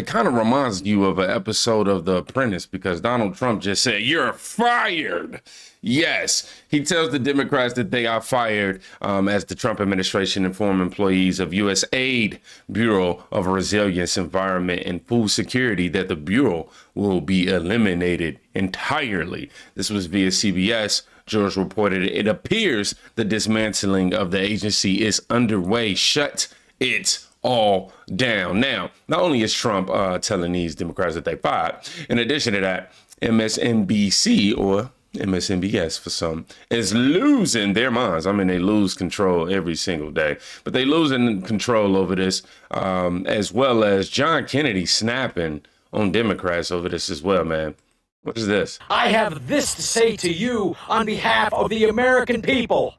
kind of reminds you of an episode of The Apprentice, because Donald Trump just said, "You're fired." Yes, he tells the Democrats that they are fired as the Trump administration informed employees of USAID Bureau of Resilience, Environment, and Food Security that the Bureau will be eliminated entirely. This was via CBS. George reported it appears the dismantling of the agency is underway. Shut it all down. Now, not only is Trump telling these Democrats that they fired, in addition to that, MSNBC, or MSNBS for some, is losing their minds. I mean, they lose control every single day, but they losing control over this, as well as John Kennedy snapping on Democrats over this as well, man. What is this? I have this to say to you on behalf of the American people.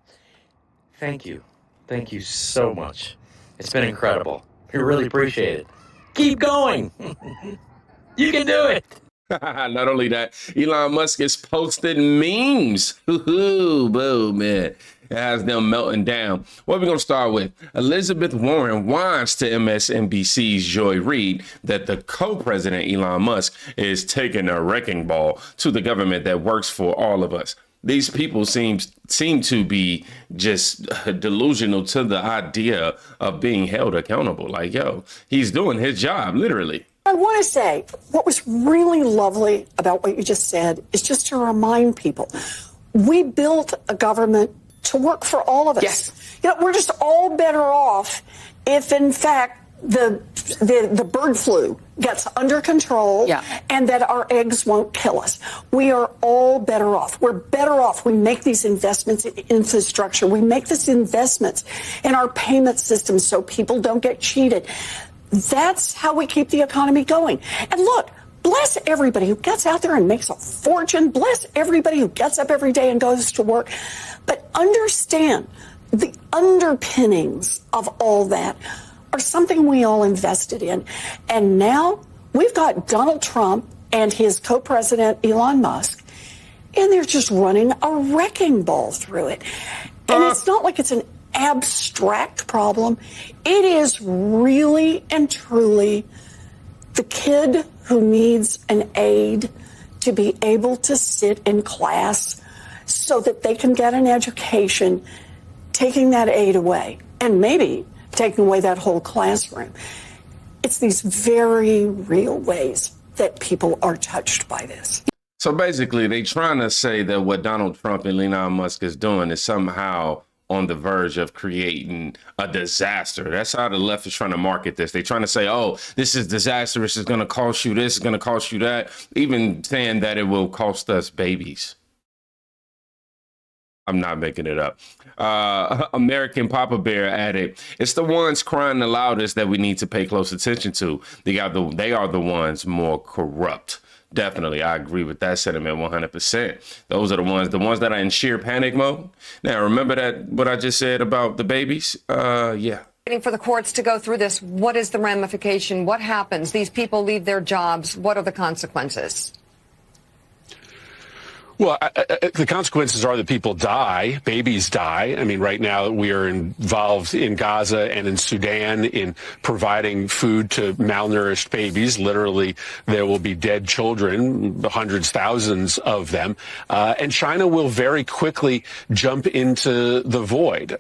Thank you. Thank you so much. It's been incredible. We really appreciate it. Keep going. You can do it. Not only that, Elon Musk is posting memes. Boom, man. It has them melting down. What are we going to start with? Elizabeth Warren whines to MSNBC's Joy Reid that the co-president Elon Musk is taking a wrecking ball to the government that works for all of us. These people seem to be just delusional to the idea of being held accountable. Like, yo, he's doing his job, literally. I want to say what was really lovely about what you just said is just to remind people we built a government to work for all of us. Yes. You know, we're just all better off if, in fact, the bird flu gets under control, and that our eggs won't kill us. We are all better off. We're better off. We make these investments in infrastructure. We make these investments in our payment systems so people don't get cheated. That's how we keep the economy going. And look, bless everybody who gets out there and makes a fortune. Bless everybody who gets up every day and goes to work. But understand the underpinnings of all that are something we all invested in. And now we've got Donald Trump and his co-president, Elon Musk, and they're just running a wrecking ball through it. And it's not like it's an abstract problem. It is really and truly the kid who needs an aide to be able to sit in class so that they can get an education, taking that aide away, and maybe taking away that whole classroom. It's these very real ways that people are touched by this. So basically, they're trying to say that what Donald Trump and Elon Musk is doing is somehow on the verge of creating a disaster. That's how the left is trying to market this. They're trying to say, oh, this is disastrous. It's going to cost you this, it's going to cost you that, even saying that it will cost us babies. I'm not making it up. American Papa Bear added, it's the ones crying the loudest that we need to pay close attention to. They are the ones more corrupt. Definitely, I agree with that sentiment 100%. Those are the ones that are in sheer panic mode. Now, remember that what I just said about the babies? Yeah. Waiting for the courts to go through this. What is the ramification? What happens? These people leave their jobs. What are the consequences? Well, the consequences are that people die, babies die. I mean, right now we are involved in Gaza and in Sudan in providing food to malnourished babies. Literally, there will be dead children, hundreds, thousands of them. And China will very quickly jump into the void.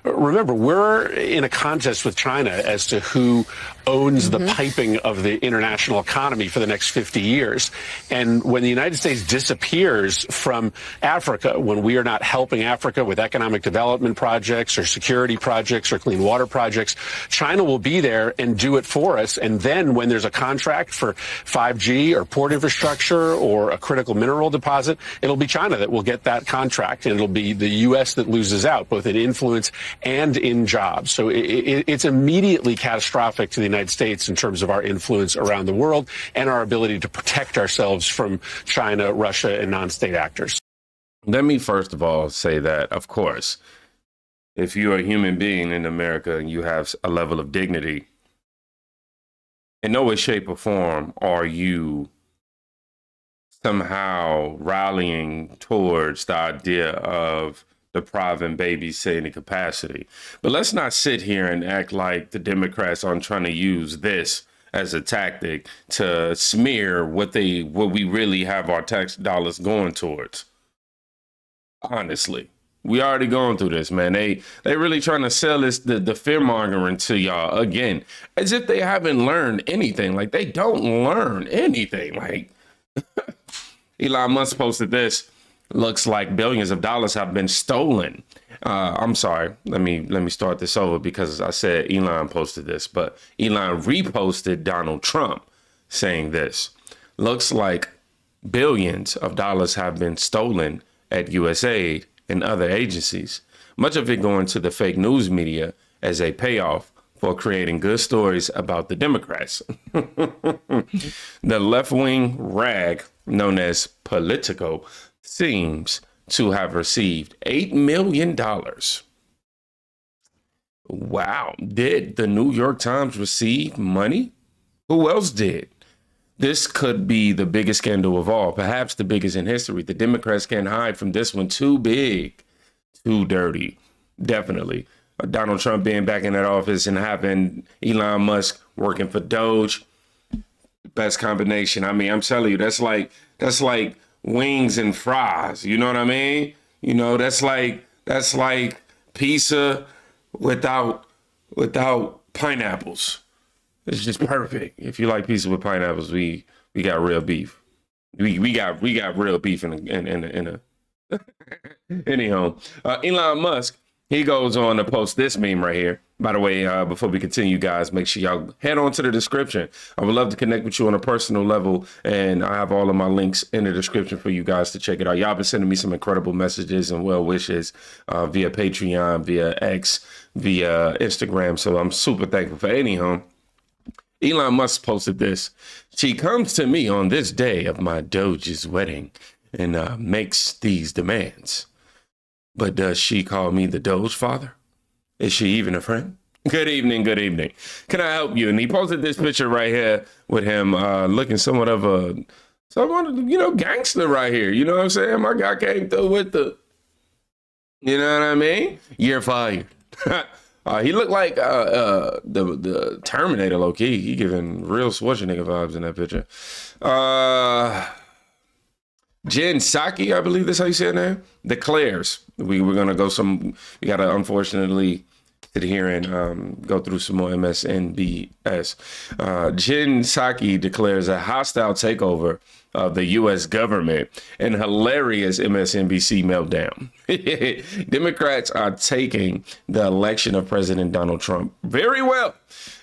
Remember, we're in a contest with China as to who owns the piping of the international economy for the next 50 years. And when the United States disappears from Africa, when we are not helping Africa with economic development projects or security projects or clean water projects, China will be there and do it for us. And then when there's a contract for 5G or port infrastructure or a critical mineral deposit, it'll be China that will get that contract. And it'll be the U.S. that loses out, both in influence and in jobs. So it's immediately catastrophic to the United States in terms of our influence around the world and our ability to protect ourselves from China, Russia, and non-state actors. Let me first of all say that, of course, if you're a human being in America and you have a level of dignity, in no way, shape, or form are you somehow rallying towards the idea of depriving babies to any capacity. But let's not sit here and act like the Democrats aren't trying to use this as a tactic to smear what we really have our tax dollars going towards. Honestly, we already going through this, man. They really trying to sell this the fear mongering to y'all again, as if they haven't learned anything. Like they don't learn anything. Like Elon Musk posted this. Looks like billions of dollars have been stolen. I'm sorry. Let me start this over because I said Elon posted this, but Elon reposted Donald Trump saying this. Looks like billions of dollars have been stolen at USAID and other agencies, much of it going to the fake news media as a payoff for creating good stories about the Democrats. The left-wing rag known as Politico seems to have received $8 million. Wow. Did the New York Times receive money? Who else did? This could be the biggest scandal of all, perhaps the biggest in history. The Democrats can't hide from this one. Too big, too dirty. Definitely. Donald Trump being back in that office and having Elon Musk working for Doge. Best combination. I mean, I'm telling you, that's like wings and fries. You know what I mean? You know, that's like pizza without pineapples. It's just perfect. If you like pizza with pineapples, we got real beef. We got real beef in a anyhow. Elon Musk, he goes on to post this meme right here. By the way, before we continue, guys, make sure y'all head on to the description. I would love to connect with you on a personal level, and I have all of my links in the description for you guys to check it out. Y'all been sending me some incredible messages and well wishes via Patreon, via X, via Instagram, so I'm super thankful for anyhow. Elon Musk posted this. She comes to me on this day of my Doge's wedding and makes these demands. But does she call me the Doge father? Is she even a friend? Good evening, good evening. Can I help you? And he posted this picture right here with him looking somewhat of a gangster right here. You know what I'm saying? My guy came through with the, you know what I mean? You're fired. He looked like the Terminator, low key. He giving real Schwarzenegger vibes in that picture. Jen Psaki, I believe that's how you say it now, declares. We're going to go we got to unfortunately sit here and go through some more MSNBS. Jen Psaki declares a hostile takeover of the U.S. government and hilarious MSNBC meltdown. Democrats are taking the election of President Donald Trump very well.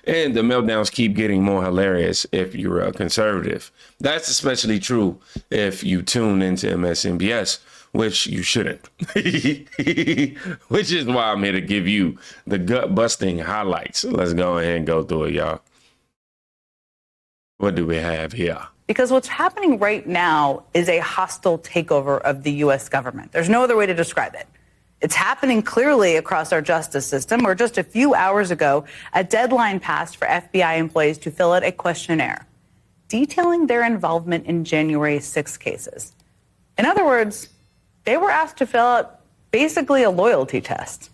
And the meltdowns keep getting more hilarious if you're a conservative. That's especially true if you tune into MSNBS, which you shouldn't. Which is why I'm here to give you the gut-busting highlights. Let's go ahead and go through it, y'all. What do we have here? Because what's happening right now is a hostile takeover of the U.S. government. There's no other way to describe it. It's happening clearly across our justice system, where just a few hours ago, a deadline passed for FBI employees to fill out a questionnaire detailing their involvement in January 6 cases. In other words, they were asked to fill out basically a loyalty test.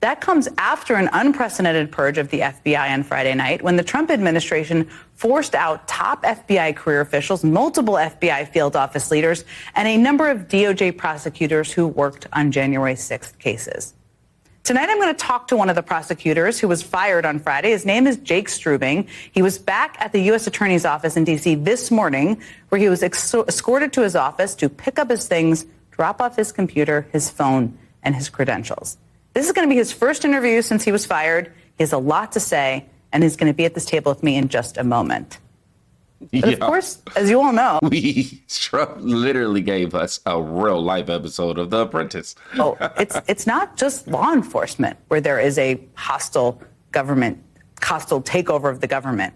That comes after an unprecedented purge of the FBI on Friday night, when the Trump administration forced out top FBI career officials, multiple FBI field office leaders, and a number of DOJ prosecutors who worked on January 6th cases. Tonight, I'm going to talk to one of the prosecutors who was fired on Friday. His name is Jake Strubing. He was back at the U.S. Attorney's Office in D.C. this morning, where he was escorted to his office to pick up his things, drop off his computer, his phone, and his credentials. This is going to be his first interview since he was fired. He has a lot to say, and he's going to be at this table with me in just a moment. But of course, as you all know, Trump literally gave us a real life episode of The Apprentice. it's not just law enforcement where there is a hostile takeover of the government.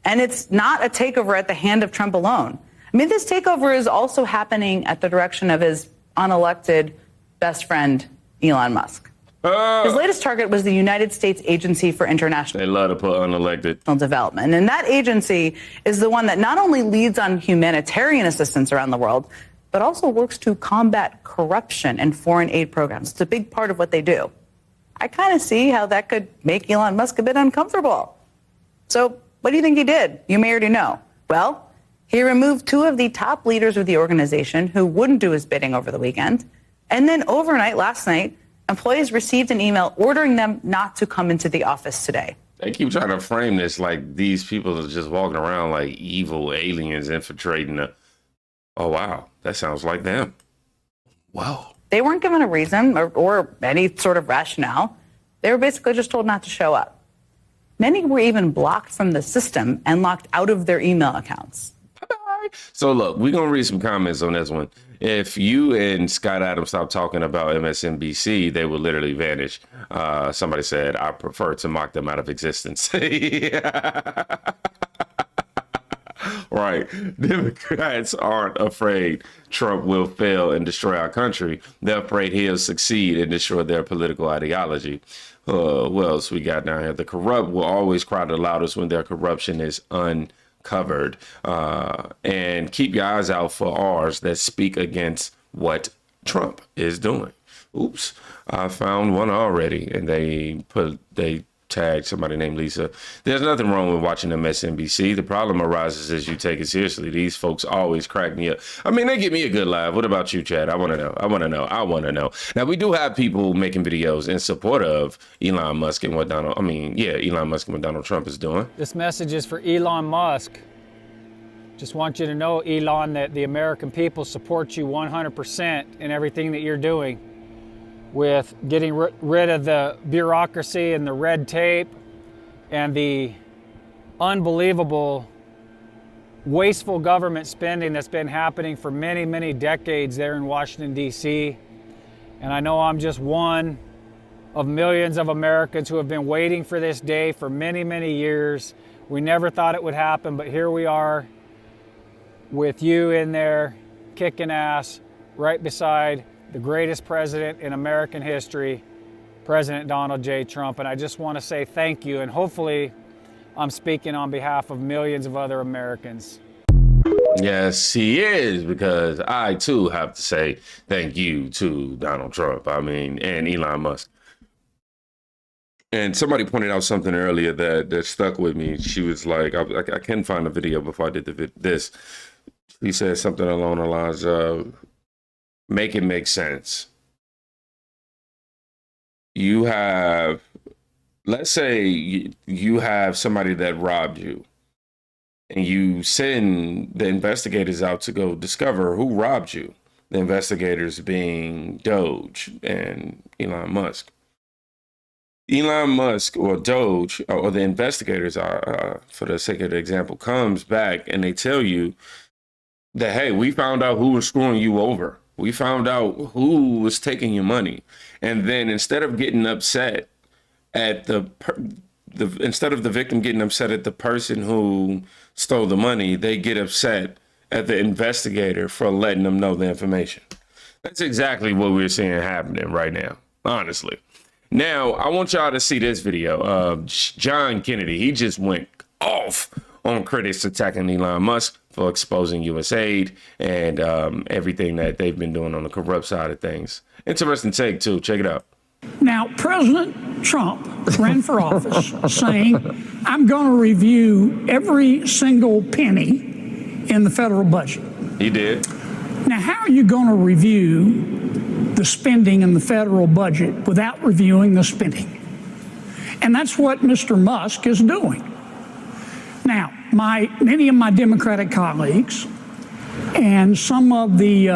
And it's not a takeover at the hand of Trump alone. I mean, this takeover is also happening at the direction of his unelected best friend, Elon Musk. His latest target was the United States Agency for International They love to put unelected Development. And that agency is the one that not only leads on humanitarian assistance around the world, but also works to combat corruption and foreign aid programs. It's a big part of what they do. I kind of see how that could make Elon Musk a bit uncomfortable. So What do you think he did? You may already know. Well, he removed 2 of the top leaders of the organization who wouldn't do his bidding over the weekend. And then overnight, last night, employees received an email ordering them not to come into the office today. They keep trying to frame this like these people are just walking around like evil aliens infiltrating the... Oh, wow. That sounds like them. Wow. They weren't given a reason or any sort of rationale. They were basically just told not to show up. Many were even blocked from the system and locked out of their email accounts. So look, we're going to read some comments on this one. If you and Scott Adams stop talking about MSNBC, they will literally vanish. Somebody said, I prefer to mock them out of existence. Right. Democrats aren't afraid Trump will fail and destroy our country. They're afraid he'll succeed and destroy their political ideology. What else we got down here? The corrupt will always cry the loudest when their corruption is uncovered. And keep your eyes out for R's that speak against what Trump is doing. Oops, I found one already, and they tagged somebody named Lisa. There's nothing wrong with watching MSNBC. The problem arises as you take it seriously. These folks always crack me up. I mean, they give me a good laugh. What about you, Chad? I want to know. Now, we do have people making videos in support of Elon Musk and what Elon Musk and what Donald Trump is doing. This message is for Elon Musk. Just want you to know, Elon, that the American people support you 100% in everything that you're doing, with getting rid of the bureaucracy and the red tape and the unbelievable wasteful government spending that's been happening for many, many decades there in Washington, D.C. And I know I'm just one of millions of Americans who have been waiting for this day for many, many years. We never thought it would happen, but here we are with you in there kicking ass right beside the greatest president in American history, President Donald J. Trump. And I just want to say thank you. And hopefully I'm speaking on behalf of millions of other Americans. Yes, he is, because I too have to say thank you to Donald Trump. I mean, and Elon Musk. And somebody pointed out something earlier that stuck with me. She was like, I couldn't find the video before I did this. He said something along the lines of, make it make sense. You have, let's say you have somebody that robbed you, and you send the investigators out to go discover who robbed you. The investigators being Doge and Elon Musk. Elon Musk or Doge, or the investigators are, for the sake of the example, comes back and they tell you that, hey, we found out who was screwing you over. We found out who was taking your money. And then instead of getting upset at instead of the victim getting upset at the person who stole the money, they get upset at the investigator for letting them know the information. That's exactly what we're seeing happening right now, honestly. Now, I want y'all to see this video of John Kennedy. He just went off on critics attacking Elon Musk for exposing USAID and everything that they've been doing on the corrupt side of things. Interesting take, too. Check it out. Now, President Trump ran for office saying, I'm going to review every single penny in the federal budget. He did. Now, how are you going to review the spending in the federal budget without reviewing the spending? And that's what Mr. Musk is doing. Now, many of my Democratic colleagues and some of the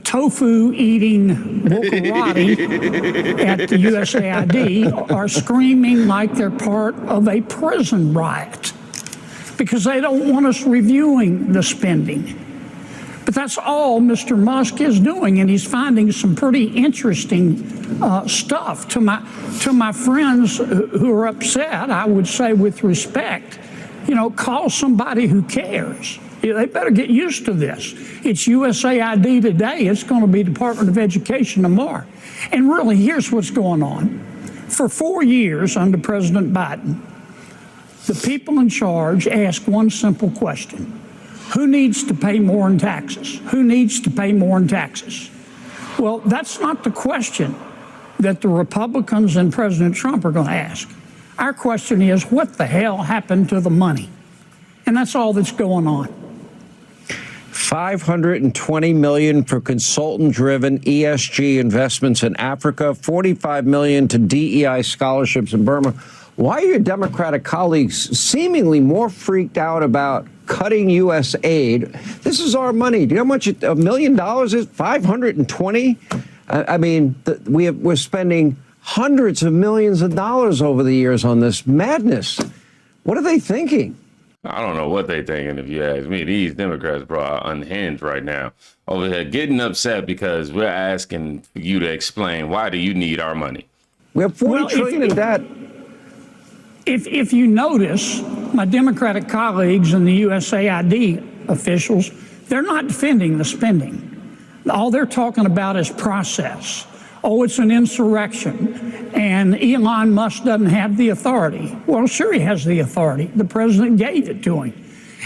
tofu-eating wokarati at the USAID are screaming like they're part of a prison riot because they don't want us reviewing the spending. But that's all Mr. Musk is doing, and he's finding some pretty interesting stuff. To my friends who are upset, I would say with respect, call somebody who cares. They better get used to this. It's USAID today. It's going to be Department of Education tomorrow. And really, here's what's going on. For 4 years under President Biden, the people in charge ask one simple question. Who needs to pay more in taxes? Who needs to pay more in taxes? Well, that's not the question that the Republicans and President Trump are going to ask. Our question is, what the hell happened to the money? And that's all that's going on. $520 million for consultant-driven ESG investments in Africa, $45 million to DEI scholarships in Burma. Why are your Democratic colleagues seemingly more freaked out about cutting U.S. aid? This is our money. Do you know how much $1 million is? 520? I mean, we're spending hundreds of millions of dollars over the years on this madness. What are they thinking? I don't know what they thinking, if you ask me. These Democrats, bro, are unhinged right now. Over here getting upset because we're asking you to explain, why do you need our money? We have $40 trillion in debt. If you notice, my Democratic colleagues and the USAID officials, they're not defending the spending. All they're talking about is process. Oh, it's an insurrection, and Elon Musk doesn't have the authority. Well, sure he has the authority. The president gave it to him.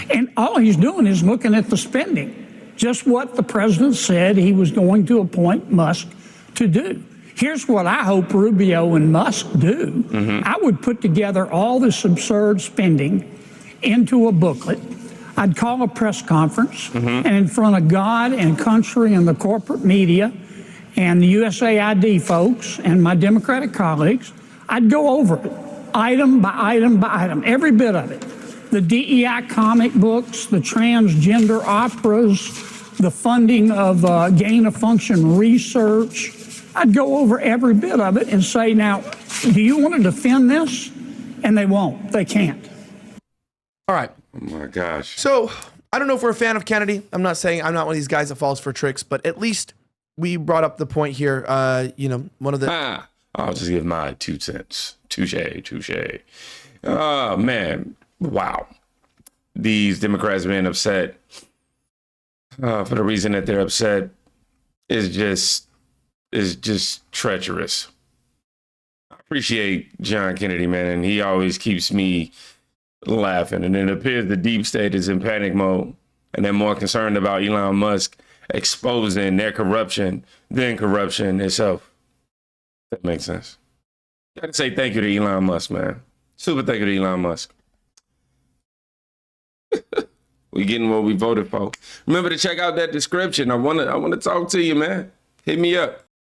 And all he's doing is looking at the spending, just what the president said he was going to appoint Musk to do. Here's what I hope Rubio and Musk do. I would put together all this absurd spending into a booklet. I'd call a press conference, and in front of God and country and the corporate media and the USAID folks and my Democratic colleagues, I'd go over it, item by item by item, every bit of it. The DEI comic books, the transgender operas, the funding of gain-of-function research. I'd go over every bit of it and say, now, do you want to defend this? And they won't. They can't. All right. Oh, my gosh. So I don't know if we're a fan of Kennedy. I'm not saying I'm not one of these guys that falls for tricks, but at least we brought up the point here. One of the... I'll just give my 2 cents. Touche. Oh, man. Wow. These Democrats being upset for the reason that they're upset is just treacherous. I appreciate John Kennedy, man, and he always keeps me laughing. And it appears the deep state is in panic mode, and they're more concerned about Elon Musk exposing their corruption than corruption itself. That makes sense. I gotta say thank you to Elon Musk, man. Super thank you to Elon Musk. We getting what we voted for. Remember to check out that description. I wanna talk to you, man. Hit me up.